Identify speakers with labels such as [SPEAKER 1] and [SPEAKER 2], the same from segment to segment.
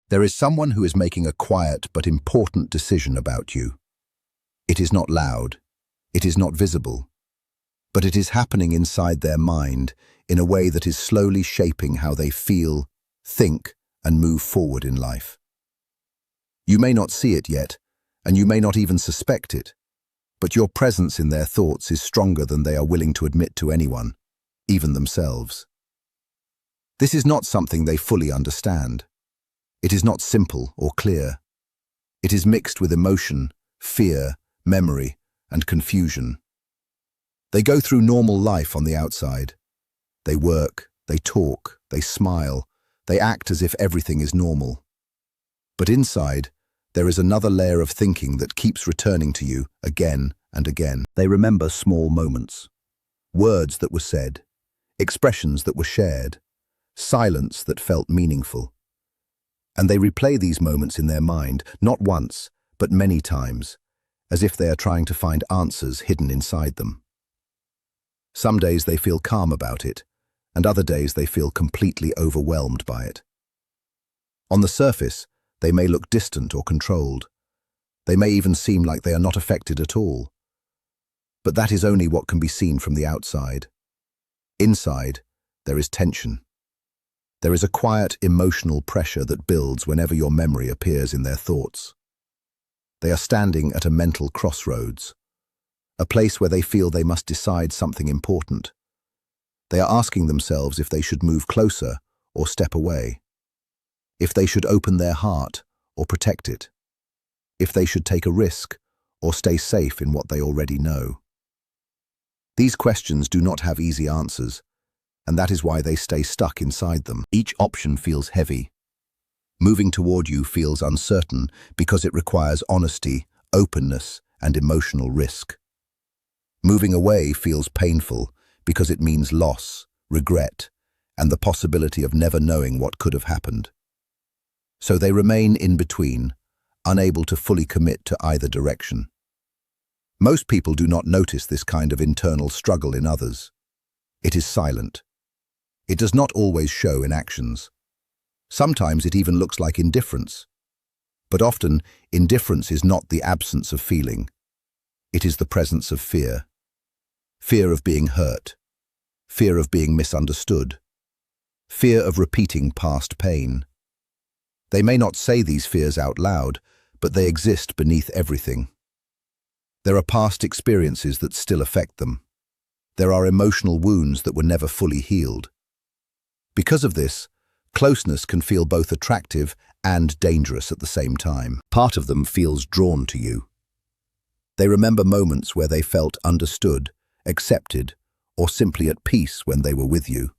[SPEAKER 1] There is someone who is making a quiet but important decision about you. It is not loud, it is not visible, but it is happening inside their mind in a way that is slowly shaping how they feel, think, and move forward in life. You may not see it yet, and you may not even suspect it, but your presence in their thoughts is stronger than they are willing to admit to anyone, even themselves. This is not something they fully understand. It is not simple or clear. It is mixed with emotion, fear, memory, and confusion. They go through normal life on the outside. They work, they talk, they smile, they act as if everything is normal. But inside, there is another layer of thinking that keeps returning to you again and again. They remember small moments, words that were said, expressions that were shared, silence that felt meaningful. And they replay these moments in their mind, not once, but many times, as if they are trying to find answers hidden inside them. Some days they feel calm about it, and other days they feel completely overwhelmed by it. On the surface, they may look distant or controlled. They may even seem like they are not affected at all. But that is only what can be seen from the outside. Inside, there is tension. There is a quiet, emotional pressure that builds whenever your memory appears in their thoughts. They are standing at a mental crossroads, a place where they feel they must decide something important. They are asking themselves if they should move closer or step away, if they should open their heart or protect it, if they should take a risk or stay safe in what they already know. These questions do not have easy answers, and that is why they stay stuck inside them. Each option feels heavy. Moving toward you feels uncertain because it requires honesty, openness, and emotional risk. Moving away feels painful because it means loss, regret, and the possibility of never knowing what could have happened. So they remain in between, unable to fully commit to either direction. Most people do not notice this kind of internal struggle in others. It is silent. It does not always show in actions. Sometimes it even looks like indifference. But often, indifference is not the absence of feeling. It is the presence of fear. Fear of being hurt. Fear of being misunderstood. Fear of repeating past pain. They may not say these fears out loud, but they exist beneath everything. There are past experiences that still affect them. There are emotional wounds that were never fully healed. Because of this, closeness can feel both attractive and dangerous at the same time. Part of them feels drawn to you. They remember moments where they felt understood, accepted, or simply at peace when they were with you.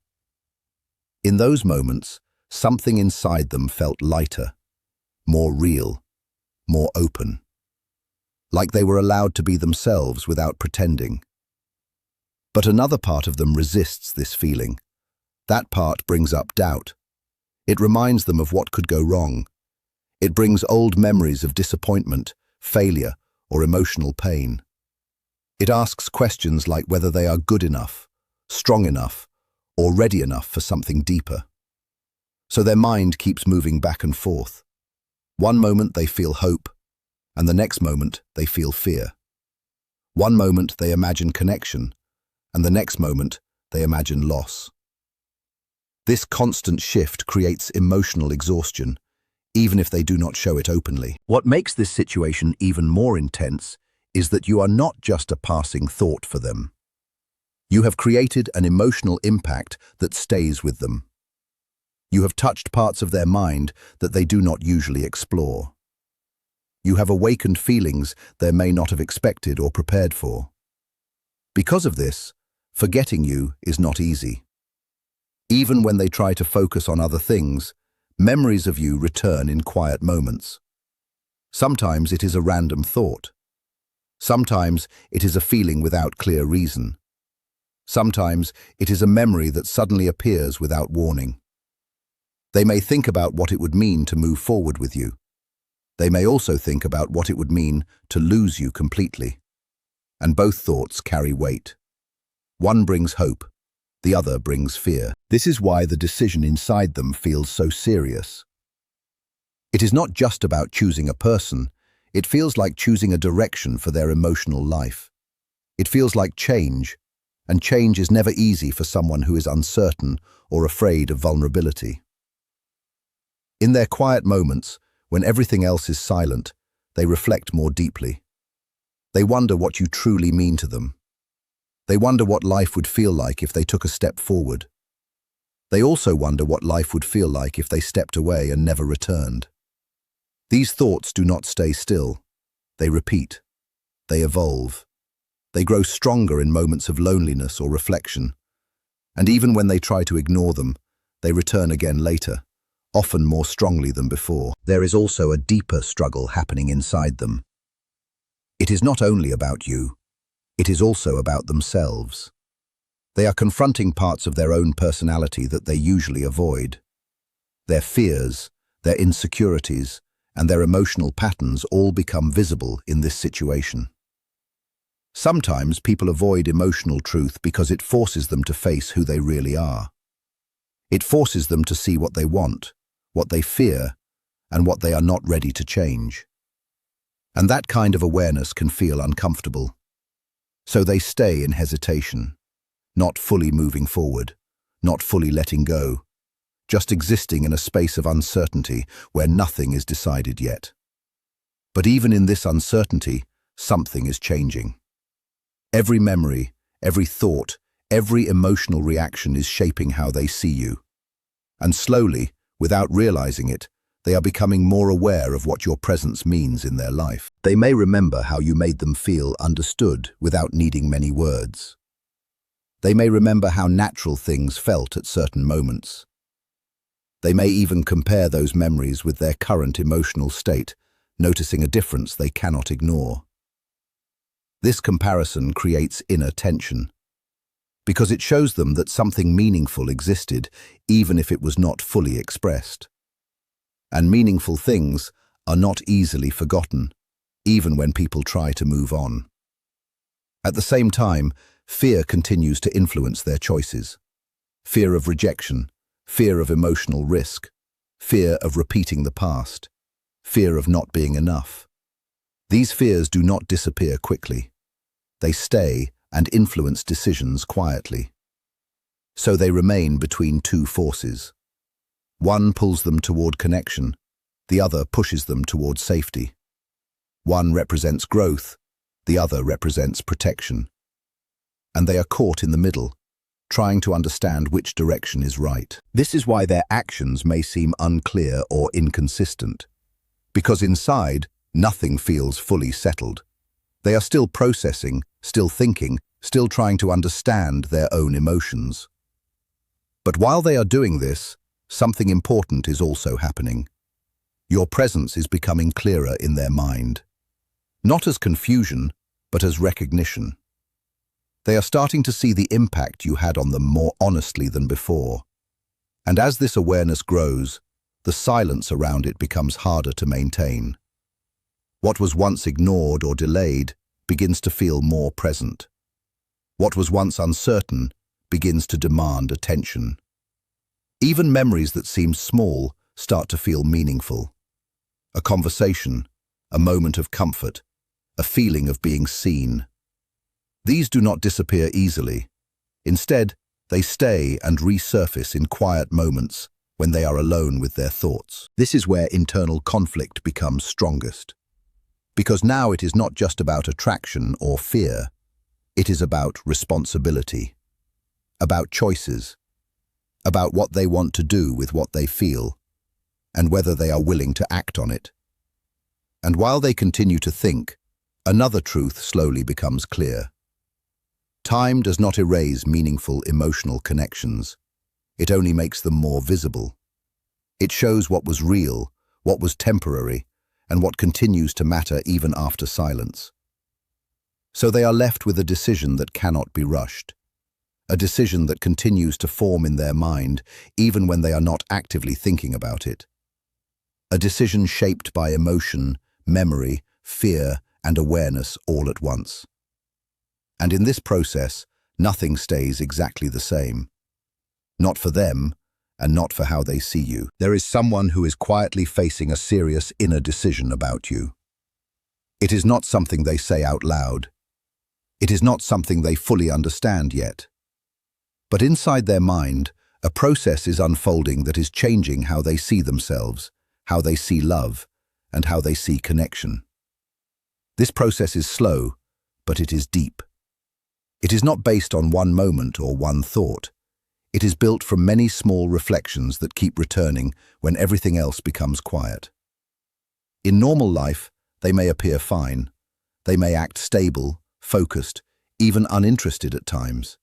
[SPEAKER 1] In those moments, something inside them felt lighter, more real, more open. Like they were allowed to be themselves without pretending. But another part of them resists this feeling. That part brings up doubt. It reminds them of what could go wrong. It brings old memories of disappointment, failure, or emotional pain. It asks questions like whether they are good enough, strong enough, or ready enough for something deeper. So their mind keeps moving back and forth. One moment they feel hope, and the next moment they feel fear. One moment they imagine connection, and the next moment they imagine loss. This constant shift creates emotional exhaustion, even if they do not show it openly. What makes this situation even more intense is that you are not just a passing thought for them. You have created an emotional impact that stays with them. You have touched parts of their mind that they do not usually explore. You have awakened feelings they may not have expected or prepared for. Because of this, forgetting you is not easy. Even when they try to focus on other things, memories of you return in quiet moments. Sometimes it is a random thought. Sometimes it is a feeling without clear reason. Sometimes it is a memory that suddenly appears without warning. They may think about what it would mean to move forward with you. They may also think about what it would mean to lose you completely. And both thoughts carry weight. One brings hope, the other brings fear. This is why the decision inside them feels so serious. It is not just about choosing a person, it feels like choosing a direction for their emotional life. It feels like change, and change is never easy for someone who is uncertain or afraid of vulnerability. In their quiet moments, when everything else is silent, they reflect more deeply. They wonder what you truly mean to them. They wonder what life would feel like if they took a step forward. They also wonder what life would feel like if they stepped away and never returned. These thoughts do not stay still. They repeat. They evolve. They grow stronger in moments of loneliness or reflection. And even when they try to ignore them, they return again later, often more strongly than before. There is also a deeper struggle happening inside them. It is not only about you, it is also about themselves. They are confronting parts of their own personality that they usually avoid. Their fears, their insecurities, and their emotional patterns all become visible in this situation. Sometimes people avoid emotional truth because it forces them to face who they really are. It forces them to see what they want, what they fear, and what they are not ready to change. And that kind of awareness can feel uncomfortable. So they stay in hesitation, not fully moving forward, not fully letting go, just existing in a space of uncertainty where nothing is decided yet. But even in this uncertainty, something is changing. Every memory, every thought, every emotional reaction is shaping how they see you. And slowly, without realizing it, they are becoming more aware of what your presence means in their life. They may remember how you made them feel understood without needing many words. They may remember how natural things felt at certain moments. They may even compare those memories with their current emotional state, noticing a difference they cannot ignore. This comparison creates inner tension, because it shows them that something meaningful existed even if it was not fully expressed. And meaningful things are not easily forgotten, even when people try to move on. At the same time, fear continues to influence their choices. Fear of rejection, fear of emotional risk, fear of repeating the past, fear of not being enough. These fears do not disappear quickly. They stay and influence decisions quietly. So they remain between two forces. One pulls them toward connection, the other pushes them toward safety. One represents growth, the other represents protection. And they are caught in the middle, trying to understand which direction is right. This is why their actions may seem unclear or inconsistent. Because inside, nothing feels fully settled. They are still processing, still thinking, still trying to understand their own emotions. But while they are doing this, something important is also happening. Your presence is becoming clearer in their mind. Not as confusion, but as recognition. They are starting to see the impact you had on them more honestly than before. And as this awareness grows, the silence around it becomes harder to maintain. What was once ignored or delayed begins to feel more present. What was once uncertain begins to demand attention. Even memories that seem small start to feel meaningful. A conversation, a moment of comfort, a feeling of being seen. These do not disappear easily. Instead, they stay and resurface in quiet moments when they are alone with their thoughts. This is where internal conflict becomes strongest. Because now it is not just about attraction or fear, it is about responsibility, about choices, about what they want to do with what they feel, and whether they are willing to act on it. And while they continue to think, another truth slowly becomes clear. Time does not erase meaningful emotional connections. It only makes them more visible. It shows what was real, what was temporary, and what continues to matter even after silence. So they are left with a decision that cannot be rushed. A decision that continues to form in their mind even when they are not actively thinking about it. A decision shaped by emotion, memory, fear, and awareness all at once. And in this process, nothing stays exactly the same. Not for them, and not for how they see you. There is someone who is quietly facing a serious inner decision about you. It is not something they say out loud. It is not something they fully understand yet. But inside their mind, a process is unfolding that is changing how they see themselves, how they see love, and how they see connection. This process is slow, but it is deep. It is not based on one moment or one thought. It is built from many small reflections that keep returning when everything else becomes quiet. In normal life, they may appear fine. They may act stable, focused, even uninterested at times.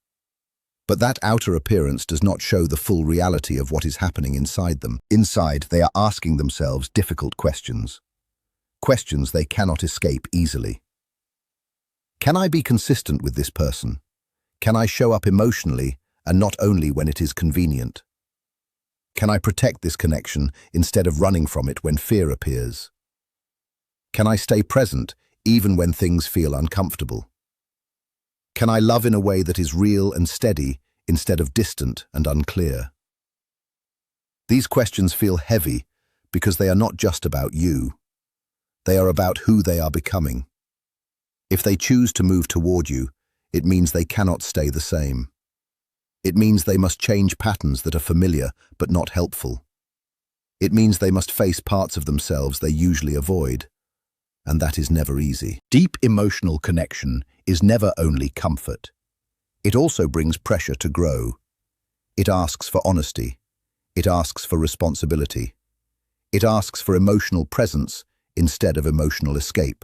[SPEAKER 1] But that outer appearance does not show the full reality of what is happening inside them. Inside, they are asking themselves difficult questions. Questions they cannot escape easily. Can I be consistent with this person? Can I show up emotionally and not only when it is convenient? Can I protect this connection instead of running from it when fear appears? Can I stay present even when things feel uncomfortable? Can I love in a way that is real and steady instead of distant and unclear? These questions feel heavy because they are not just about you. They are about who they are becoming. If they choose to move toward you, it means they cannot stay the same. It means they must change patterns that are familiar but not helpful. It means they must face parts of themselves they usually avoid. And that is never easy. Deep emotional connection is never only comfort. It also brings pressure to grow. It asks for honesty. It asks for responsibility. It asks for emotional presence instead of emotional escape.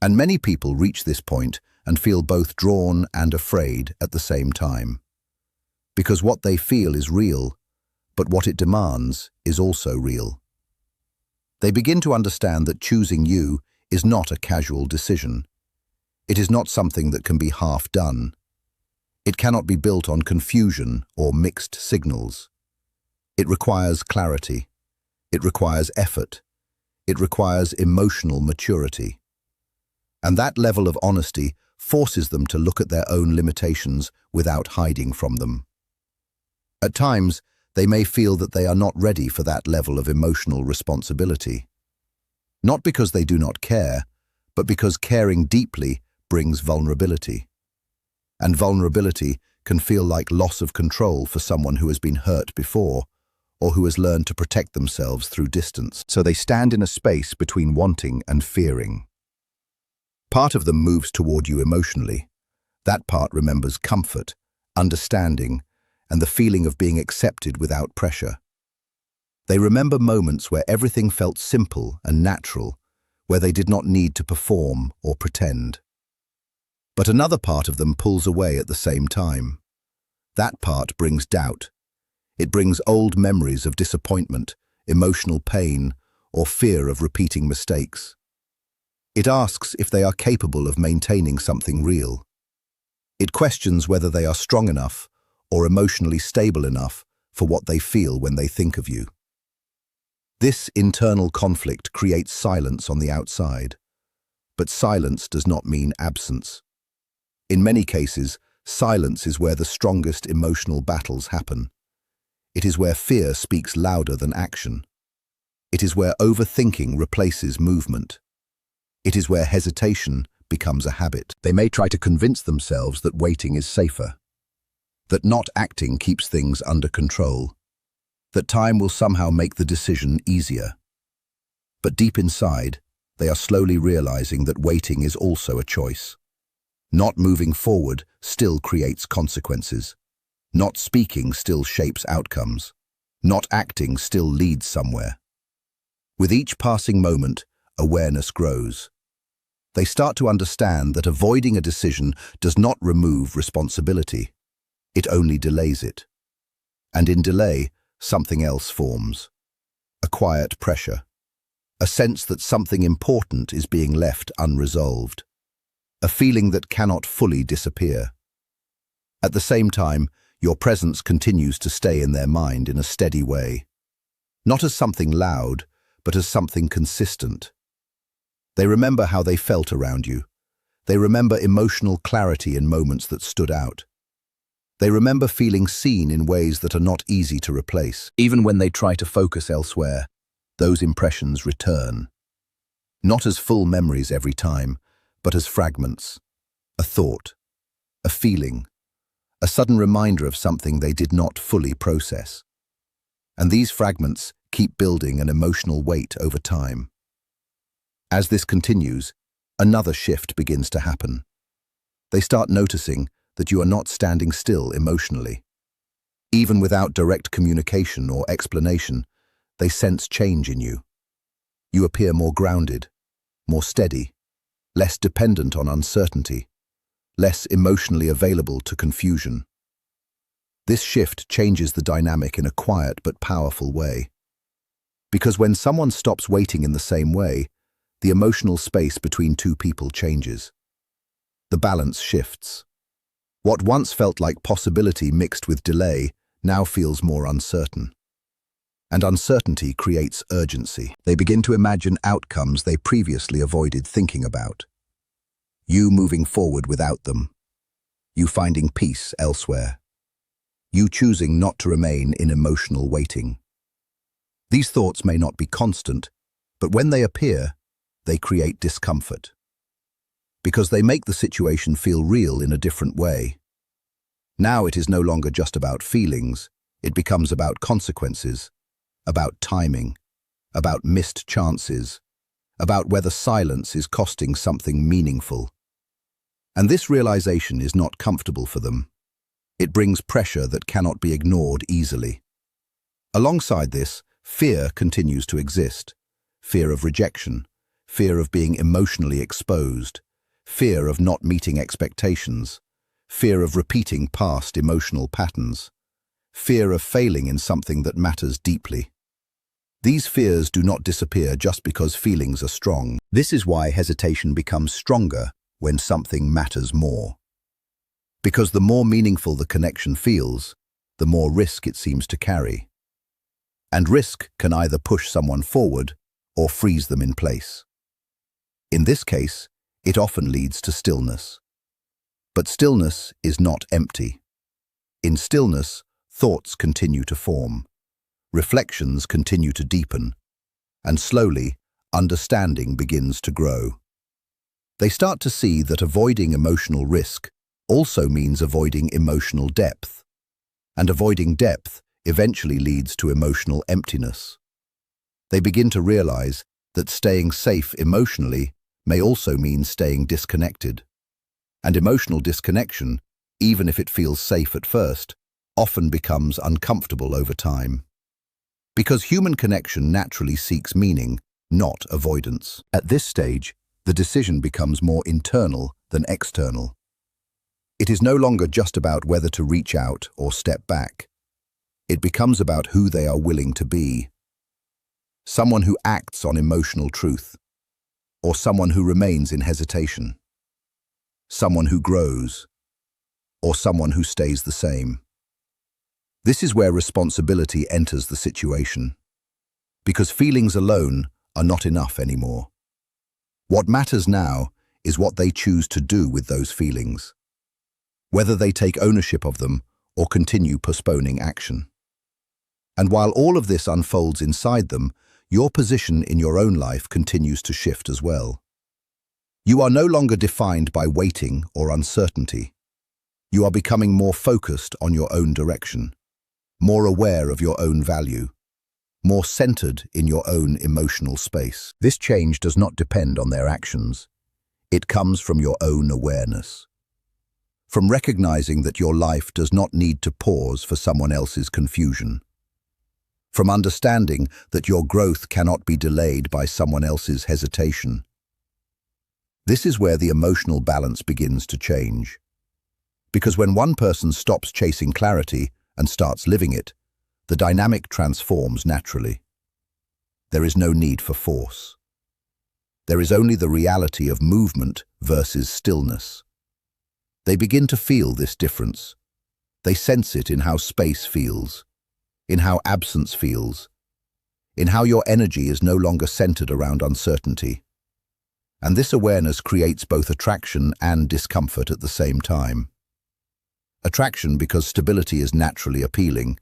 [SPEAKER 1] And many people reach this point and feel both drawn and afraid at the same time. Because what they feel is real, but what it demands is also real. They begin to understand that choosing you is not a casual decision. It is not something that can be half done. It cannot be built on confusion or mixed signals. It requires clarity. It requires effort. It requires emotional maturity. And that level of honesty forces them to look at their own limitations without hiding from them. At times, they may feel that they are not ready for that level of emotional responsibility. Not because they do not care, but because caring deeply brings vulnerability. And vulnerability can feel like loss of control for someone who has been hurt before, or who has learned to protect themselves through distance. So they stand in a space between wanting and fearing. Part of them moves toward you emotionally. That part remembers comfort, understanding, and the feeling of being accepted without pressure. They remember moments where everything felt simple and natural, where they did not need to perform or pretend. But another part of them pulls away at the same time. That part brings doubt. It brings old memories of disappointment, emotional pain, or fear of repeating mistakes. It asks if they are capable of maintaining something real. It questions whether they are strong enough or emotionally stable enough for what they feel when they think of you. This internal conflict creates silence on the outside, but silence does not mean absence. In many cases, silence is where the strongest emotional battles happen. It is where fear speaks louder than action. It is where overthinking replaces movement. It is where hesitation becomes a habit. They may try to convince themselves that waiting is safer, that not acting keeps things under control, that time will somehow make the decision easier. But deep inside, they are slowly realizing that waiting is also a choice. Not moving forward still creates consequences. Not speaking still shapes outcomes. Not acting still leads somewhere. With each passing moment, awareness grows. They start to understand that avoiding a decision does not remove responsibility. It only delays it. And in delay, something else forms. A quiet pressure. A sense that something important is being left unresolved. A feeling that cannot fully disappear. At the same time, your presence continues to stay in their mind in a steady way. Not as something loud, but as something consistent. They remember how they felt around you. They remember emotional clarity in moments that stood out. They remember feeling seen in ways that are not easy to replace. Even when they try to focus elsewhere, those impressions return. Not as full memories every time, but as fragments. A thought, a feeling, a sudden reminder of something they did not fully process. And these fragments keep building an emotional weight over time. As this continues, another shift begins to happen. They start noticing that you are not standing still emotionally. Even without direct communication or explanation, they sense change in you. You appear more grounded, more steady, less dependent on uncertainty, less emotionally available to confusion. This shift changes the dynamic in a quiet but powerful way. Because when someone stops waiting in the same way, the emotional space between two people changes. The balance shifts. What once felt like possibility mixed with delay now feels more uncertain. And uncertainty creates urgency. They begin to imagine outcomes they previously avoided thinking about. You moving forward without them. You finding peace elsewhere. You choosing not to remain in emotional waiting. These thoughts may not be constant, but when they appear, they create discomfort. Because they make the situation feel real in a different way. Now it is no longer just about feelings, it becomes about consequences, about timing, about missed chances, about whether silence is costing something meaningful. And this realization is not comfortable for them. It brings pressure that cannot be ignored easily. Alongside this, fear continues to exist. Fear of rejection, fear of being emotionally exposed, fear of not meeting expectations, fear of repeating past emotional patterns, fear of failing in something that matters deeply. These fears do not disappear just because feelings are strong. This is why hesitation becomes stronger when something matters more. Because the more meaningful the connection feels, the more risk it seems to carry. And risk can either push someone forward or freeze them in place. In this case, it often leads to stillness. But stillness is not empty. In stillness, thoughts continue to form, reflections continue to deepen, and slowly, understanding begins to grow. They start to see that avoiding emotional risk also means avoiding emotional depth, and avoiding depth eventually leads to emotional emptiness. They begin to realize that staying safe emotionally may also mean staying disconnected. And emotional disconnection, even if it feels safe at first, often becomes uncomfortable over time. Because human connection naturally seeks meaning, not avoidance. At this stage, the decision becomes more internal than external. It is no longer just about whether to reach out or step back. It becomes about who they are willing to be. Someone who acts on emotional truth, or someone who remains in hesitation. Someone who grows, or someone who stays the same. This is where responsibility enters the situation, because feelings alone are not enough anymore. What matters now is what they choose to do with those feelings, whether they take ownership of them or continue postponing action. And while all of this unfolds inside them, your position in your own life continues to shift as well. You are no longer defined by waiting or uncertainty. You are becoming more focused on your own direction, more aware of your own value, more centered in your own emotional space. This change does not depend on their actions. It comes from your own awareness. From recognizing that your life does not need to pause for someone else's confusion. From understanding that your growth cannot be delayed by someone else's hesitation. This is where the emotional balance begins to change. Because when one person stops chasing clarity and starts living it, the dynamic transforms naturally. There is no need for force. There is only the reality of movement versus stillness. They begin to feel this difference. They sense it in how space feels, in how absence feels, in how your energy is no longer centered around uncertainty. And this awareness creates both attraction and discomfort at the same time. Attraction because stability is naturally appealing.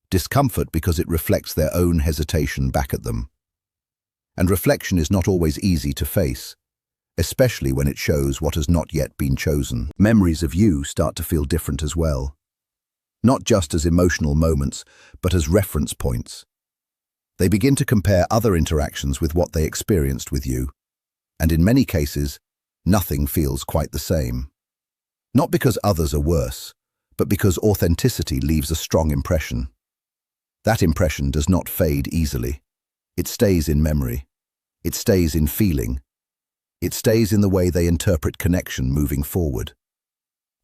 [SPEAKER 1] Discomfort because it reflects their own hesitation back at them. And reflection is not always easy to face, especially when it shows what has not yet been chosen. Memories of you start to feel different as well. Not just as emotional moments, but as reference points. They begin to compare other interactions with what they experienced with you, and in many cases, nothing feels quite the same. Not because others are worse, but because authenticity leaves a strong impression. That impression does not fade easily. It stays in memory. It stays in feeling. It stays in the way they interpret connection moving forward.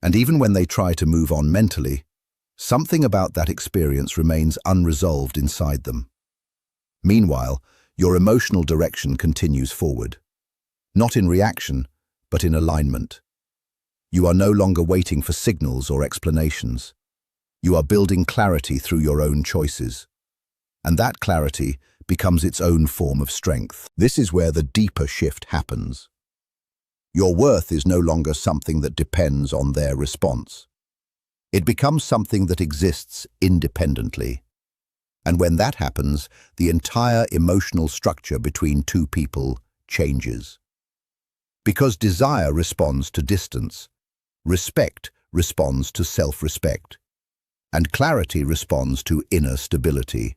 [SPEAKER 1] And even when they try to move on mentally, something about that experience remains unresolved inside them. Meanwhile, your emotional direction continues forward. Not in reaction, but in alignment. You are no longer waiting for signals or explanations. You are building clarity through your own choices. And that clarity becomes its own form of strength. This is where the deeper shift happens. Your worth is no longer something that depends on their response. It becomes something that exists independently. And when that happens, the entire emotional structure between two people changes. Because desire responds to distance, respect responds to self-respect, and clarity responds to inner stability.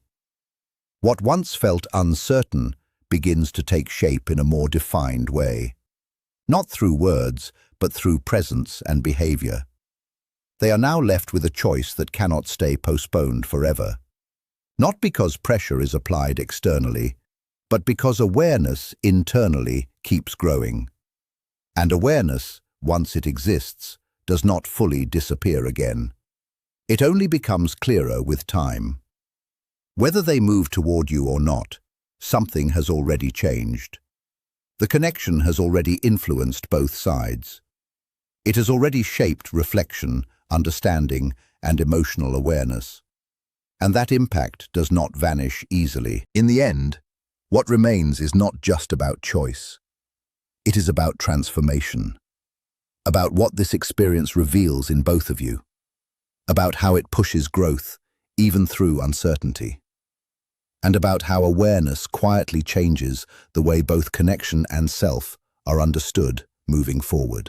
[SPEAKER 1] What once felt uncertain begins to take shape in a more defined way. Not through words, but through presence and behavior. They are now left with a choice that cannot stay postponed forever. Not because pressure is applied externally, but because awareness internally keeps growing. And awareness, once it exists, does not fully disappear again. It only becomes clearer with time. Whether they move toward you or not, something has already changed. The connection has already influenced both sides. It has already shaped reflection, understanding, and emotional awareness. And that impact does not vanish easily. In the end, what remains is not just about choice. It is about transformation. About what this experience reveals in both of you. About how it pushes growth, even through uncertainty. And about how awareness quietly changes the way both connection and self are understood moving forward.